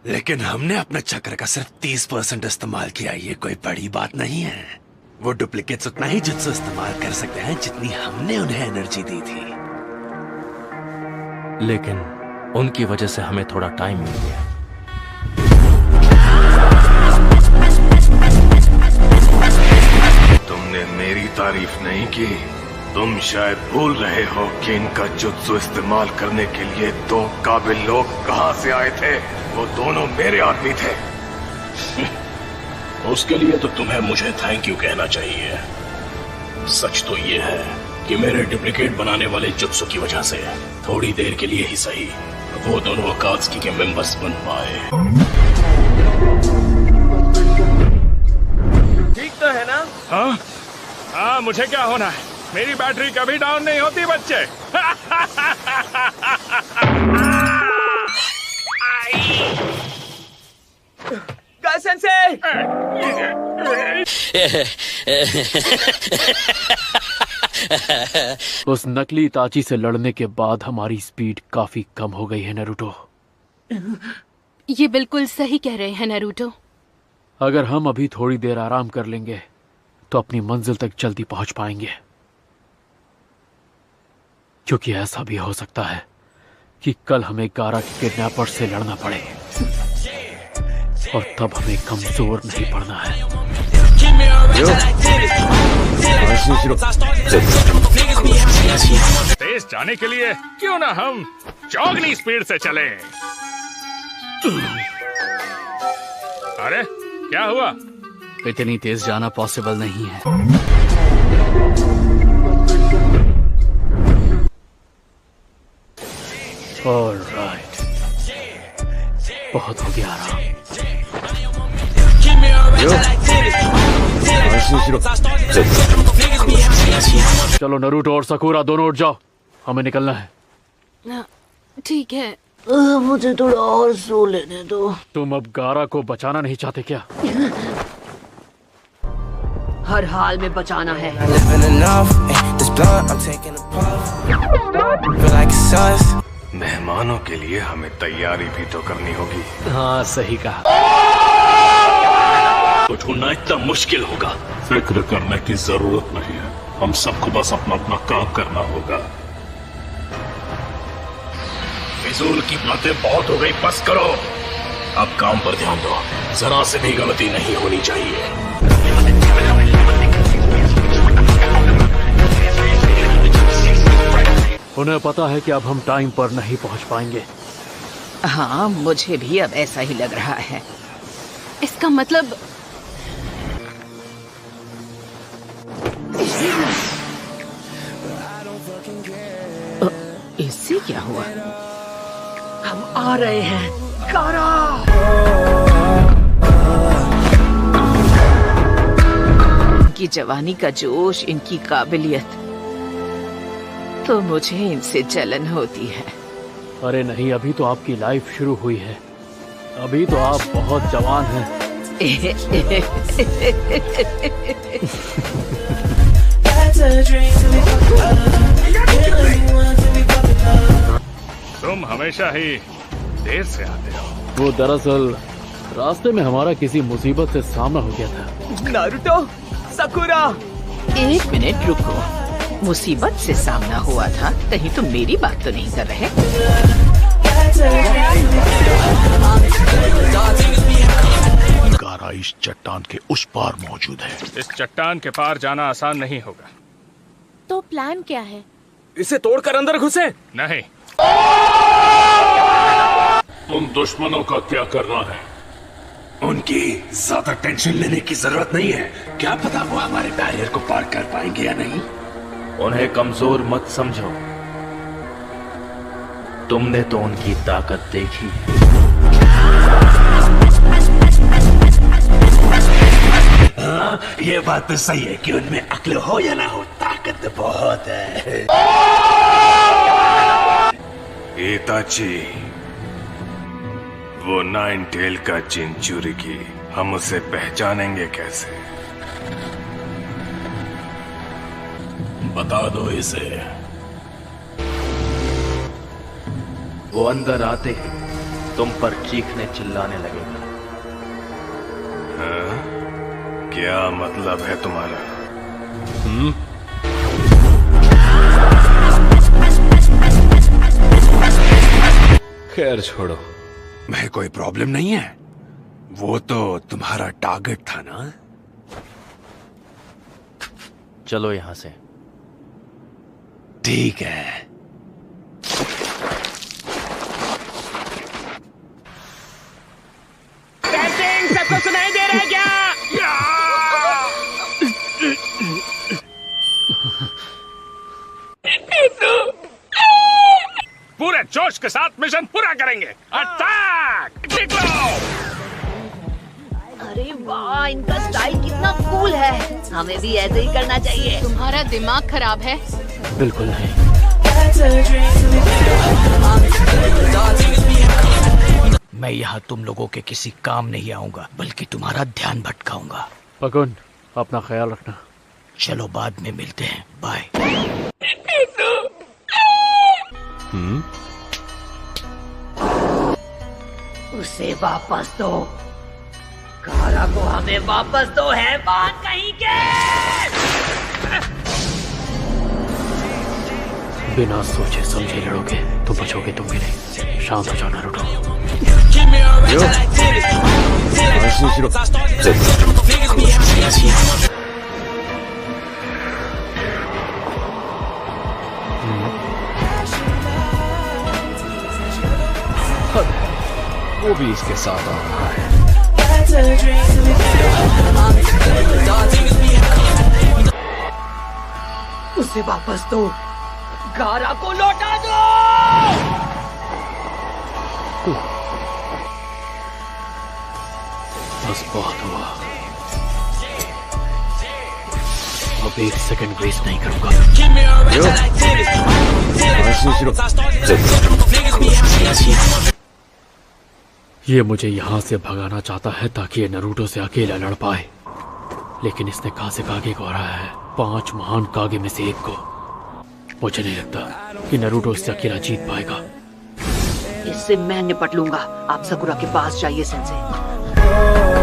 लेकिन हमने अपने चक्र का सिर्फ 30% इस्तेमाल किया। ये कोई बड़ी बात नहीं है। वो डुप्लीकेट्स उतना ही जुत्सु इस्तेमाल कर सकते हैं जितनी हमने उन्हें एनर्जी दी थी। लेकिन उनकी वजह से हमें थोड़ा टाइम मिल गया। तुमने मेरी तारीफ नहीं की। तुम शायद भूल रहे हो कि इनका जुत्सु इस्तेमाल करने के लिए दो काबिल लोग कहां से आए थे। वो दोनों मेरे आदमी थे। उसके लिए तो तुम्हें मुझे थैंक यू कहना चाहिए। सच तो ये है कि मेरे डुप्लीकेट बनाने वाले जुत्सु की वजह से थोड़ी देर के लिए ही सही वो दोनों अकात्सुकी के मेंबर्स बन पाए। ठीक तो है ना? हाँ हाँ, मुझे क्या होना है? मेरी बैटरी कभी डाउन नहीं होती बच्चे। गाय सेंसे! उस नकली इताची से लड़ने के बाद हमारी स्पीड काफी कम हो गई है नारुतो। ये बिल्कुल सही कह रहे हैं नारुतो। अगर हम अभी थोड़ी देर आराम कर लेंगे तो अपनी मंजिल तक जल्दी पहुंच पाएंगे, क्योंकि ऐसा भी हो सकता है कि कल हमें गारा के किडनैपर से लड़ना पड़े और तब हमें कमजोर नहीं पड़ना है। तेज जाने के लिए क्यों ना हम चौगनी स्पीड से चलें? अरे क्या हुआ? इतनी तेज जाना पॉसिबल नहीं है। ऑलराइट, बहुत हो गया आराम। चलो नारुतो और साकुरा दोनों उठ जाओ, हमें निकलना है। ठीक है। मुझे थोड़ा और सो लेने दो। तुम अब गारा को बचाना नहीं चाहते क्या? हर हाल में बचाना है। मेहमानों के लिए हमें तैयारी भी तो करनी होगी। हाँ सही कहा। तो ढूंढना इतना मुश्किल होगा। फिक्र करने की जरूरत नहीं है, हम सबको बस अपना अपना काम करना होगा। फिजूल की बातें बहुत हो गई, बस करो। अब काम पर ध्यान दो, जरा से भी गलती नहीं होनी चाहिए। उन्हें पता है कि अब हम टाइम पर नहीं पहुंच पाएंगे। हाँ, मुझे भी अब ऐसा ही लग रहा है। इसका मतलब इससे क्या हुआ? हम आ रहे हैं, गारा! इनकी जवानी का जोश, इनकी काबिलियत, तो मुझे इनसे जलन होती है। अरे नहीं, अभी तो आपकी लाइफ शुरू हुई है। अभी तो आप बहुत जवान हैं। तुम हमेशा ही देर से आते हो। वो दरअसल रास्ते में हमारा किसी मुसीबत से सामना हो गया था। नारुतो, साकुरा! एक मिनट रुको, मुसीबत से सामना हुआ था? कहीं तुम मेरी बात तो नहीं कर रहे? गारा इस चट्टान के उस पार मौजूद है। इस चट्टान के पार जाना आसान नहीं होगा। तो प्लान क्या है? इसे तोड़कर अंदर घुसे? नहीं। तुम दुश्मनों का क्या करना है? उनकी ज्यादा टेंशन लेने की जरूरत नहीं है। क्या पता वो हमारे बैरियर को पार कर पाएंगे या नहीं। उन्हें कमजोर मत समझो, तुमने तो उनकी ताकत देखी है। हाँ, ये बात तो सही है कि उनमें अक्ल हो या ना हो, ताकत तो बहुत है। इताची, वो नाइन टेल का चिंचुरिकी, हम उसे पहचानेंगे कैसे? बता दो इसे। वो अंदर आते ही तुम पर चीखने चिल्लाने लगेगा। हाँ? क्या मतलब है तुम्हारा? खैर छोड़ो। मैं कोई प्रॉब्लम नहीं है, वो तो तुम्हारा टारगेट था ना। चलो यहां से। ठीक है। सबको सुनाई दे रहा है क्या? पूरे जोश के साथ मिशन पूरा करेंगे। अटैक! निकलो! अरे वाह, इनका स्टाइल कितना कूल है। हमें भी ऐसे ही करना चाहिए। तुम्हारा दिमाग खराब है? बिल्कुल नहीं। मैं यहाँ तुम लोगों के किसी काम नहीं आऊंगा, बल्कि तुम्हारा ध्यान भटकाऊंगा। पकुन, अपना ख्याल रखना। चलो बाद में मिलते हैं, बाय। उसे वापस दो। कारा को हमें वापस दो, हैवान कहीं के। बिना सोचे समझे लड़ोगे तो बचोगे तुम भी नहीं। शांत हो जाओ नारुतो। वो भी इसके साथ आ रहा है। उसे वापस दो। गारा को लौटा दो। बस बहुत हुआ। अब एक सेकंड वेस्ट नहीं करूंगा। ये मुझे यहाँ से भगाना चाहता है ताकि ये नारुतो से अकेला लड़ पाए, लेकिन इसने कासेकागे को हराया है, 5 महान कागे में से एक को। मुझे नहीं लगता कि नारुतो इससे अकेला जीत पाएगा। इससे मैं निपट लूंगा। आप सकुरा के पास जाइए सेंसे।